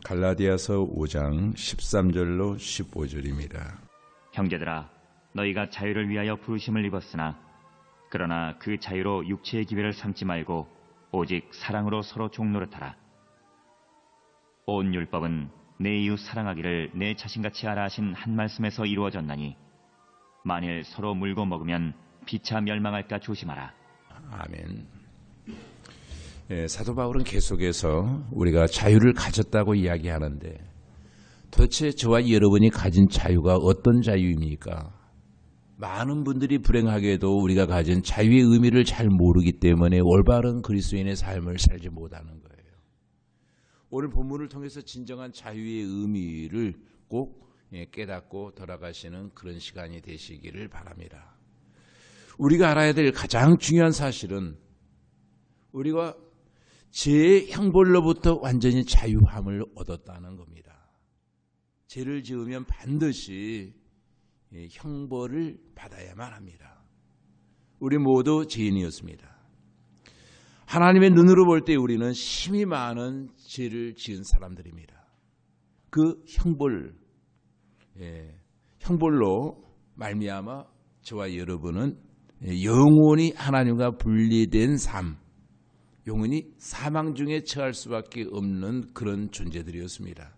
갈라디아서 5장 13절로 15절입니다. 형제들아, 너희가 자유를 위하여 부르심을 입었으나 그러나 그 자유로 육체의 기회를 삼지 말고 오직 사랑으로 서로 종노릇하라. 온 율법은 내 이웃 사랑하기를 내 자신같이 하라 하신 한 말씀에서 이루어졌나니 만일 서로 물고 먹으면 피차 멸망할까 조심하라. 아멘. 사도 바울은 계속해서 우리가 자유를 가졌다고 이야기하는데 도대체 저와 여러분이 가진 자유가 어떤 자유입니까? 많은 분들이 불행하게도 우리가 가진 자유의 의미를 잘 모르기 때문에 올바른 그리스도인의 삶을 살지 못하는 거예요. 오늘 본문을 통해서 진정한 자유의 의미를 꼭 깨닫고 돌아가시는 그런 시간이 되시기를 바랍니다. 우리가 알아야 될 가장 중요한 사실은 우리가 죄의 형벌로부터 완전히 자유함을 얻었다는 겁니다. 죄를 지으면 반드시 형벌을 받아야만 합니다. 우리 모두 죄인이었습니다. 하나님의 눈으로 볼 때 우리는 심히 많은 죄를 지은 사람들입니다. 그 형벌로 말미암아 저와 여러분은 영원히 하나님과 분리된 삶, 영원히 사망 중에 처할 수밖에 없는 그런 존재들이었습니다.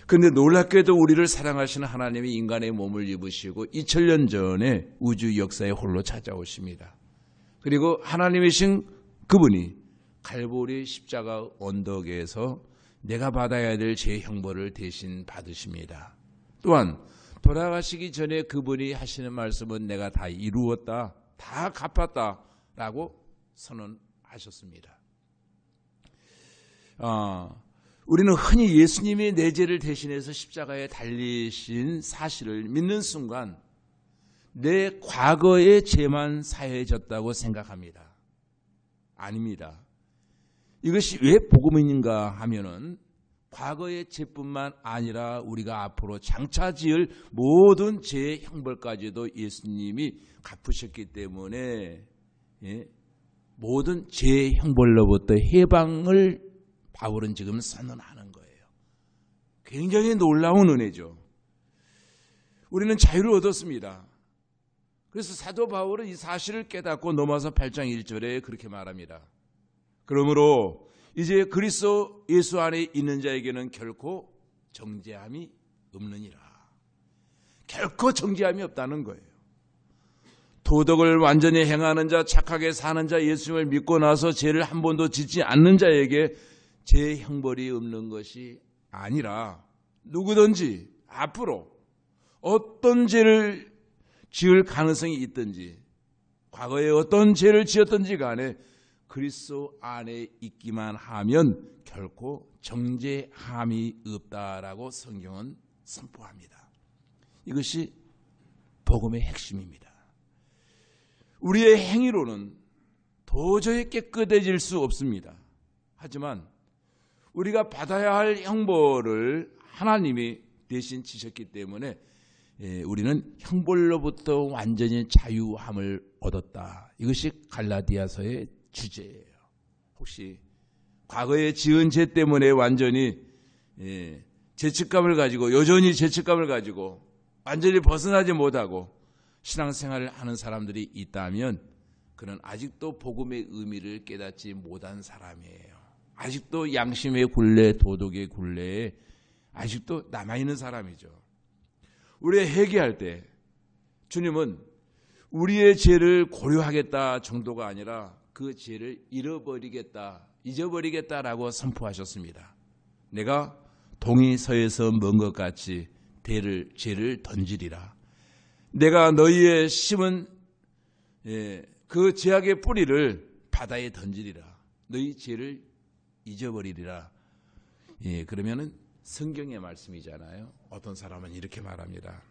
그런데 놀랍게도 우리를 사랑하시는 하나님이 인간의 몸을 입으시고 2000년 전에 우주 역사에 홀로 찾아오십니다. 그리고 하나님이신 그분이 갈보리 십자가 언덕에서 내가 받아야 될 제 형벌을 대신 받으십니다. 또한 돌아가시기 전에 그분이 하시는 말씀은 내가 다 이루었다, 다 갚았다 라고 선언하셨습니다. 우리는 흔히 예수님이 내 죄를 대신해서 십자가에 달리신 사실을 믿는 순간 내 과거의 죄만 사해졌다고 생각합니다. 아닙니다. 이것이 왜 복음인가 하면은 과거의 죄뿐만 아니라 우리가 앞으로 장차 지을 모든 죄의 형벌까지도 예수님이 갚으셨기 때문에 모든 죄의 형벌로부터 해방을 바울은 지금 선언하는 거예요. 굉장히 놀라운 은혜죠. 우리는 자유를 얻었습니다. 그래서 사도 바울은 이 사실을 깨닫고 넘어서 8장 1절에 그렇게 말합니다. 그러므로 이제 그리스도 예수 안에 있는 자에게는 결코 정죄함이 없느니라. 결코 정죄함이 없다는 거예요. 도덕을 완전히 행하는 자, 착하게 사는 자, 예수님을 믿고 나서 죄를 한 번도 짓지 않는 자에게 죄 형벌이 없는 것이 아니라 누구든지 앞으로 어떤 죄를 지을 가능성이 있든지 과거에 어떤 죄를 지었든지 간에 그리스도 안에 있기만 하면 결코 정죄함이 없다라고 성경은 선포합니다. 이것이 복음의 핵심입니다. 우리의 행위로는 도저히 깨끗해질 수 없습니다. 하지만 우리가 받아야 할 형벌을 하나님이 대신 지셨기 때문에 우리는 형벌로부터 완전히 자유함을 얻었다. 이것이 갈라디아서의 주제예요. 혹시 과거에 지은 죄 때문에 완전히 죄책감을 가지고 여전히 죄책감을 가지고 완전히 벗어나지 못하고 신앙생활을 하는 사람들이 있다면 그는 아직도 복음의 의미를 깨닫지 못한 사람이에요. 아직도 양심의 굴레, 도덕의 굴레에 아직도 남아있는 사람이죠. 우리가 회개할 때 주님은 우리의 죄를 고려하겠다 정도가 아니라 그 죄를 잊어버리겠다라고 선포하셨습니다. 내가 동이서에서 먼 것 같이 죄를 던지리라. 내가 너희의 심은 그 죄악의 뿌리를 바다에 던지리라. 너희 죄를 잊어버리리라. 그러면은 성경의 말씀이잖아요. 어떤 사람은 이렇게 말합니다.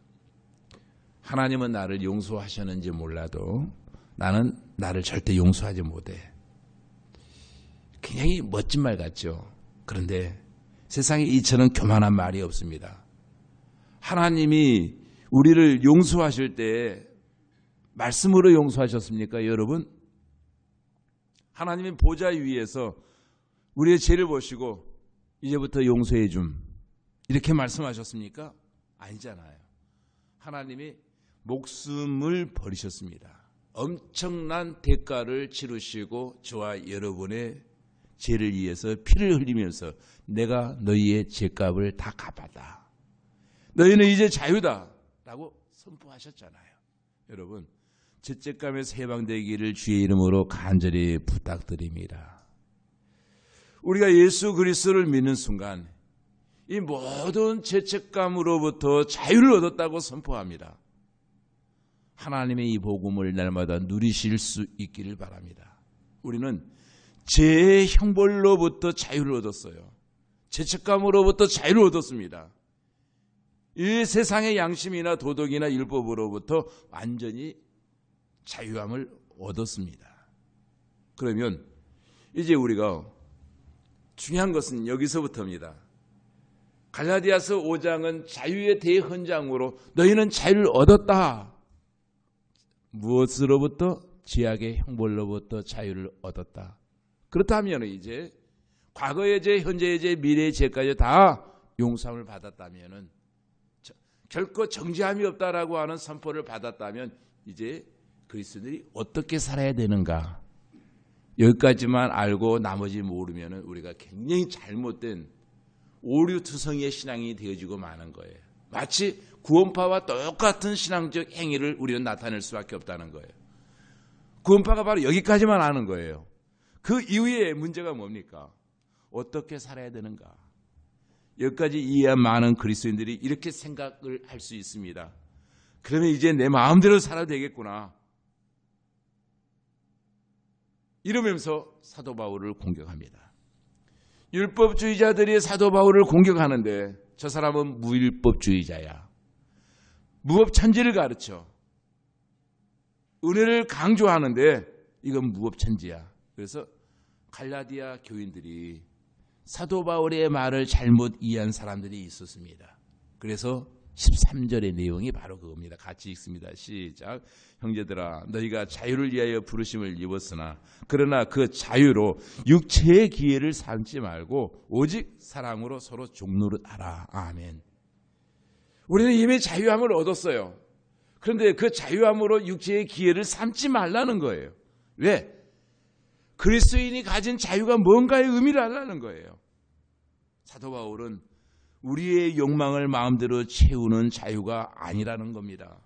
하나님은 나를 용서하셨는지 몰라도 나는 나를 절대 용서하지 못해. 굉장히 멋진 말 같죠. 그런데 세상에 이처럼 교만한 말이 없습니다. 하나님이 우리를 용서하실 때 말씀으로 용서하셨습니까, 여러분? 하나님의 보좌 위에서 우리의 죄를 보시고 이제부터 용서해 줌. 이렇게 말씀하셨습니까? 아니잖아요. 하나님이 목숨을 버리셨습니다. 엄청난 대가를 치르시고 저와 여러분의 죄를 위해서 피를 흘리면서 내가 너희의 죄값을 다 갚았다. 너희는 이제 자유다 라고 선포하셨잖아요. 여러분, 죄책감에서 해방되기를 주의 이름으로 간절히 부탁드립니다. 우리가 예수 그리스도를 믿는 순간 이 모든 죄책감으로부터 자유를 얻었다고 선포합니다. 하나님의 이 복음을 날마다 누리실 수 있기를 바랍니다. 우리는 죄의 형벌로부터 자유를 얻었어요. 죄책감으로부터 자유를 얻었습니다. 이 세상의 양심이나 도덕이나 율법으로부터 완전히 자유함을 얻었습니다. 그러면 이제 우리가 중요한 것은 여기서부터입니다. 갈라디아서 5장은 자유의 대헌장으로 너희는 자유를 얻었다. 무엇으로부터? 죄악의 형벌로부터 자유를 얻었다. 그렇다면 이제 과거의 죄, 현재의 죄, 미래의 죄까지 다 용서함을 받았다면 결코 정죄함이 없다라고 하는 선포를 받았다면 이제 그리스도인들이 어떻게 살아야 되는가? 여기까지만 알고 나머지 모르면 우리가 굉장히 잘못된 오류투성이의 신앙이 되어지고 마는 거예요. 마치 구원파와 똑같은 신앙적 행위를 우리는 나타낼 수밖에 없다는 거예요. 구원파가 바로 여기까지만 아는 거예요. 그 이후에 문제가 뭡니까? 어떻게 살아야 되는가? 여기까지 이해한 많은 그리스도인들이 이렇게 생각을 할 수 있습니다. 그러면 이제 내 마음대로 살아도 되겠구나. 이러면서 사도 바울을 공격합니다. 율법주의자들이 사도 바울을 공격하는데 저 사람은 무율법주의자야. 무법천지를 가르쳐. 은혜를 강조하는데 이건 무법천지야. 그래서 갈라디아 교인들이 사도 바울의 말을 잘못 이해한 사람들이 있었습니다. 그래서 13절의 내용이 바로 그겁니다. 같이 읽습니다. 시작. 형제들아 너희가 자유를 위하여 부르심을 입었으나 그러나 그 자유로 육체의 기회를 삼지 말고 오직 사랑으로 서로 종노릇하라. 아멘. 우리는 이미 자유함을 얻었어요. 그런데 그 자유함으로 육체의 기회를 삼지 말라는 거예요. 왜? 그리스도인이 가진 자유가 뭔가의 의미를 알라는 거예요. 사도 바울은 우리의 욕망을 마음대로 채우는 자유가 아니라는 겁니다.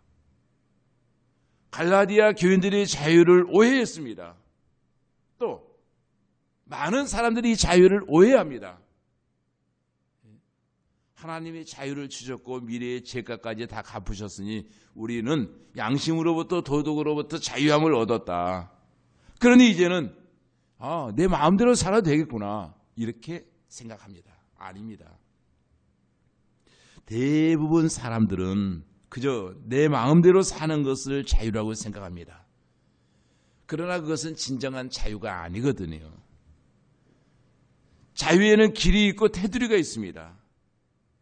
갈라디아 교인들이 자유를 오해했습니다. 또 많은 사람들이 이 자유를 오해합니다. 하나님이 자유를 주셨고 미래의 죄값까지 다 갚으셨으니 우리는 양심으로부터 도덕으로부터 자유함을 얻었다. 그러니 이제는 내 마음대로 살아도 되겠구나 이렇게 생각합니다. 아닙니다. 대부분 사람들은 그저 내 마음대로 사는 것을 자유라고 생각합니다. 그러나 그것은 진정한 자유가 아니거든요. 자유에는 길이 있고 테두리가 있습니다.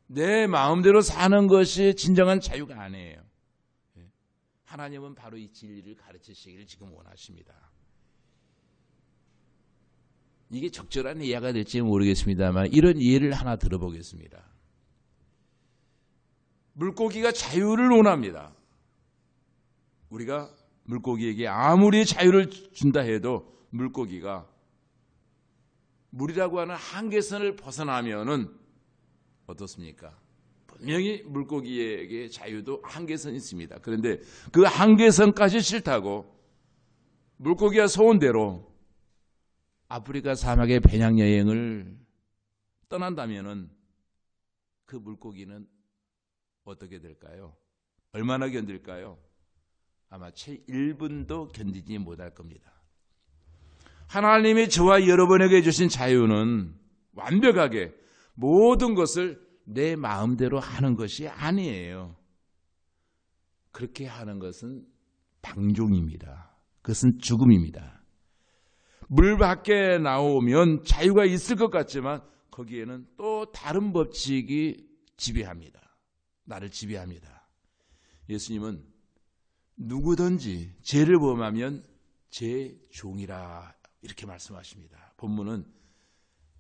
내 마음대로 사는 것이 진정한 자유가 아니에요. 하나님은 바로 이 진리를 가르치시기를 지금 원하십니다. 이게 적절한 이해가 될지 모르겠습니다만 이런 이해를 하나 들어보겠습니다. 물고기가 자유를 원합니다. 우리가 물고기에게 아무리 자유를 준다 해도 물고기가 물이라고 하는 한계선을 벗어나면은 어떻습니까? 분명히 물고기에게 자유도 한계선이 있습니다. 그런데 그 한계선까지 싫다고 물고기가 소원대로 아프리카 사막의 배낭여행을 떠난다면은 그 물고기는 어떻게 될까요? 얼마나 견딜까요? 아마 채 1분도 견디지 못할 겁니다. 하나님이 저와 여러분에게 주신 자유는 완벽하게 모든 것을 내 마음대로 하는 것이 아니에요. 그렇게 하는 것은 방종입니다. 그것은 죽음입니다. 물 밖에 나오면 자유가 있을 것 같지만 거기에는 또 다른 법칙이 지배합니다. 나를 지배합니다. 예수님은 누구든지 죄를 범하면 제 종이라 이렇게 말씀하십니다. 본문은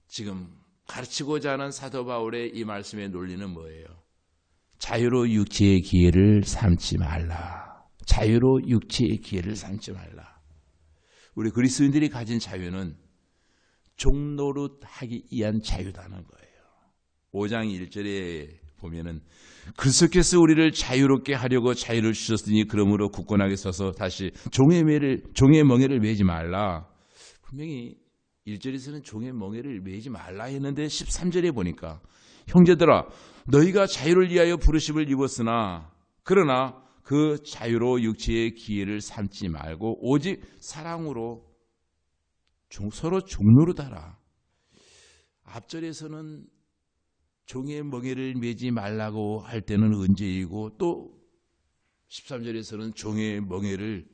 지금 가르치고자 하는 사도 바울의 이 말씀의 논리는 뭐예요? 자유로 육체의 기회를 삼지 말라. 자유로 육체의 기회를 삼지 말라. 우리 그리스도인들이 가진 자유는 종노릇하기 위한 자유다는 거예요. 5장 1절에 보면은 그리스도께서 우리를 자유롭게 하려고 자유를 주셨으니 그러므로 굳건하게 서서 다시 종의 멍에를 매지 말라. 분명히 1절에서는 종의 멍에를 매지 말라 했는데 13절에 보니까 형제들아 너희가 자유를 위하여 부르심을 입었으나 그러나 그 자유로 육체의 기회를 삼지 말고 오직 사랑으로 서로 종노릇하라. 앞절에서는 종의 멍에를 매지 말라고 할 때는 언제이고 또 13절에서는 종의 멍에를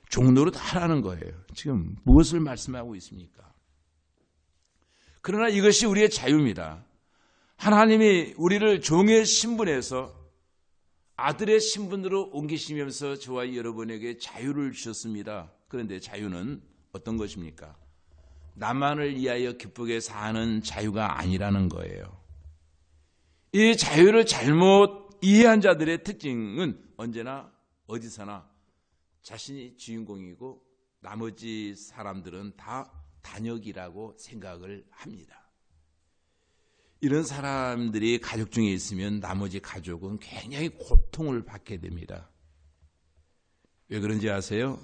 종노릇하라는 거예요. 지금 무엇을 말씀하고 있습니까? 그러나 이것이 우리의 자유입니다. 하나님이 우리를 종의 신분에서 아들의 신분으로 옮기시면서 저와 여러분에게 자유를 주셨습니다. 그런데 자유는 어떤 것입니까? 나만을 위하여 기쁘게 사는 자유가 아니라는 거예요. 이 자유를 잘못 이해한 자들의 특징은 언제나 어디서나 자신이 주인공이고 나머지 사람들은 다 단역이라고 생각을 합니다. 이런 사람들이 가족 중에 있으면 나머지 가족은 굉장히 고통을 받게 됩니다. 왜 그런지 아세요?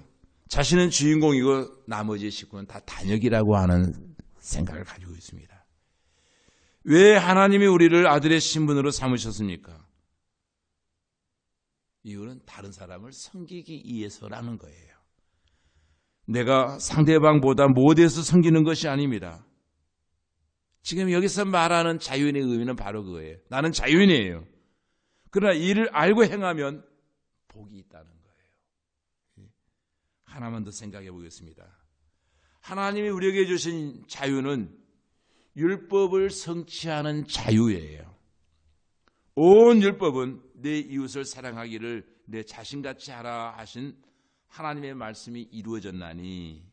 자신은 주인공이고 나머지 식구는 다 단역이라고 하는 생각을 가지고 있습니다. 왜 하나님이 우리를 아들의 신분으로 삼으셨습니까? 이유는 다른 사람을 섬기기 위해서라는 거예요. 내가 상대방보다 못해서 섬기는 것이 아닙니다. 지금 여기서 말하는 자유인의 의미는 바로 그거예요. 나는 자유인이에요. 그러나 이를 알고 행하면 복이 있다는 거예요. 하나만 더 생각해 보겠습니다. 하나님이 우리에게 주신 자유는 율법을 성취하는 자유예요. 온 율법은 내 이웃을 사랑하기를 내 자신같이 하라 하신 하나님의 말씀이 이루어졌나니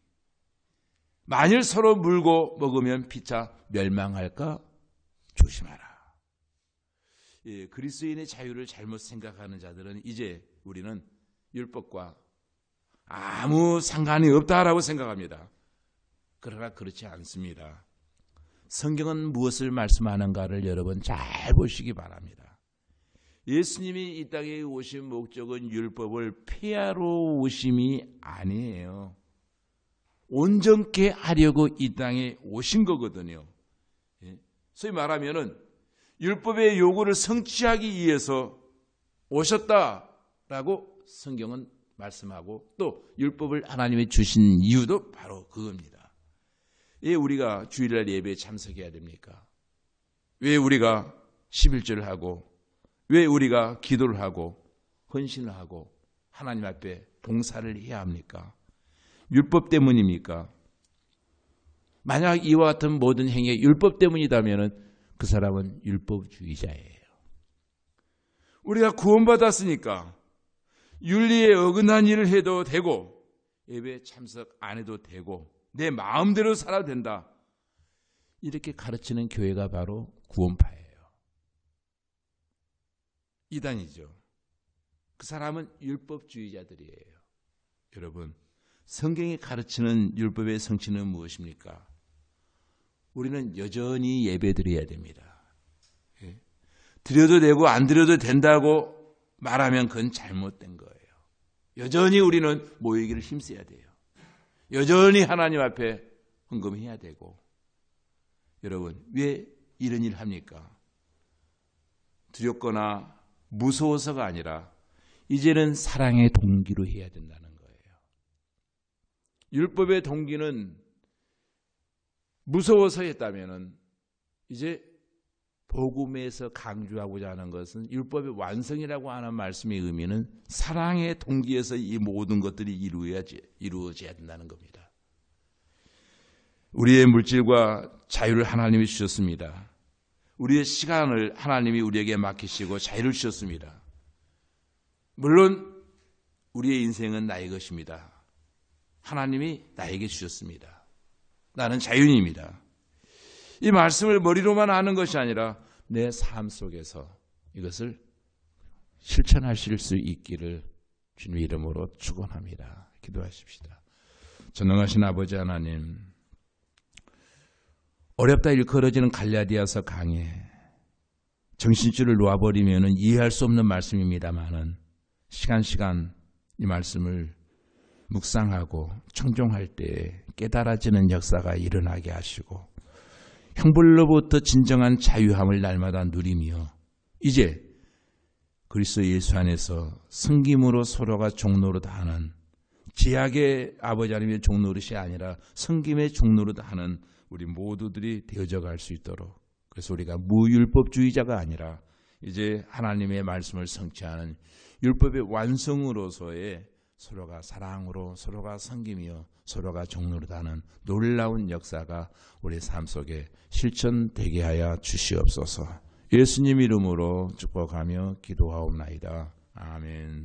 만일 서로 물고 먹으면 피차 멸망할까 조심하라. 예, 그리스도인의 자유를 잘못 생각하는 자들은 이제 우리는 율법과 아무 상관이 없다라고 생각합니다. 그러나 그렇지 않습니다. 성경은 무엇을 말씀하는가를 여러분 잘 보시기 바랍니다. 예수님이 이 땅에 오신 목적은 율법을 폐하러 오심이 아니에요. 온전케 하려고 이 땅에 오신 거거든요. 소위 말하면은 율법의 요구를 성취하기 위해서 오셨다라고 성경은 말씀하고 또 율법을 하나님이 주신 이유도 바로 그겁니다. 왜 우리가 주일날 예배에 참석해야 됩니까? 왜 우리가 11절을 하고 왜 우리가 기도를 하고 헌신을 하고 하나님 앞에 봉사를 해야 합니까? 율법 때문입니까? 만약 이와 같은 모든 행위가 율법 때문이라면 그 사람은 율법주의자예요. 우리가 구원받았으니까 윤리에 어긋난 일을 해도 되고 예배에 참석 안 해도 되고 내 마음대로 살아도 된다. 이렇게 가르치는 교회가 바로 구원파예요. 이단이죠. 그 사람은 율법주의자들이에요. 여러분, 성경이 가르치는 율법의 성취는 무엇입니까? 우리는 여전히 예배드려야 됩니다. 드려도 되고 안 드려도 된다고 말하면 그건 잘못된 거예요. 여전히 우리는 모이기를 힘써야 돼요. 여전히 하나님 앞에 헌금해야 되고. 여러분, 왜 이런 일을 합니까? 두렵거나 무서워서가 아니라 이제는 사랑의 동기로 해야 된다는 거예요. 율법의 동기는 무서워서 했다면은 이제 복음에서 강조하고자 하는 것은 율법의 완성이라고 하는 말씀의 의미는 사랑의 동기에서 이 모든 것들이 이루어져야 된다는 겁니다. 우리의 물질과 자유를 하나님이 주셨습니다. 우리의 시간을 하나님이 우리에게 맡기시고 자유를 주셨습니다. 물론 우리의 인생은 나의 것입니다. 하나님이 나에게 주셨습니다. 나는 자유인입니다. 이 말씀을 머리로만 아는 것이 아니라 내 삶 속에서 이것을 실천하실 수 있기를 주님의 이름으로 축원합니다. 기도하십시다. 전능하신 아버지 하나님, 어렵다 일컬어지는 갈라디아서 강해 정신줄을 놓아버리면 이해할 수 없는 말씀입니다만은 시간 이 말씀을 묵상하고 청종할 때 깨달아지는 역사가 일어나게 하시고 형벌로부터 진정한 자유함을 날마다 누리며 이제 그리스도 예수 안에서 섬김으로 서로가 종노릇하는 제약의 아버지 하나님의 종노릇이 아니라 섬김의 종노릇하는 우리 모두들이 되어져 갈 수 있도록, 그래서 우리가 무율법주의자가 아니라 이제 하나님의 말씀을 성취하는 율법의 완성으로서의 서로가 사랑으로 서로가 섬기며 서로가 종노릇하는 놀라운 역사가 우리 삶 속에 실천되게 하여 주시옵소서. 예수님 이름으로 축복하며 기도하옵나이다. 아멘.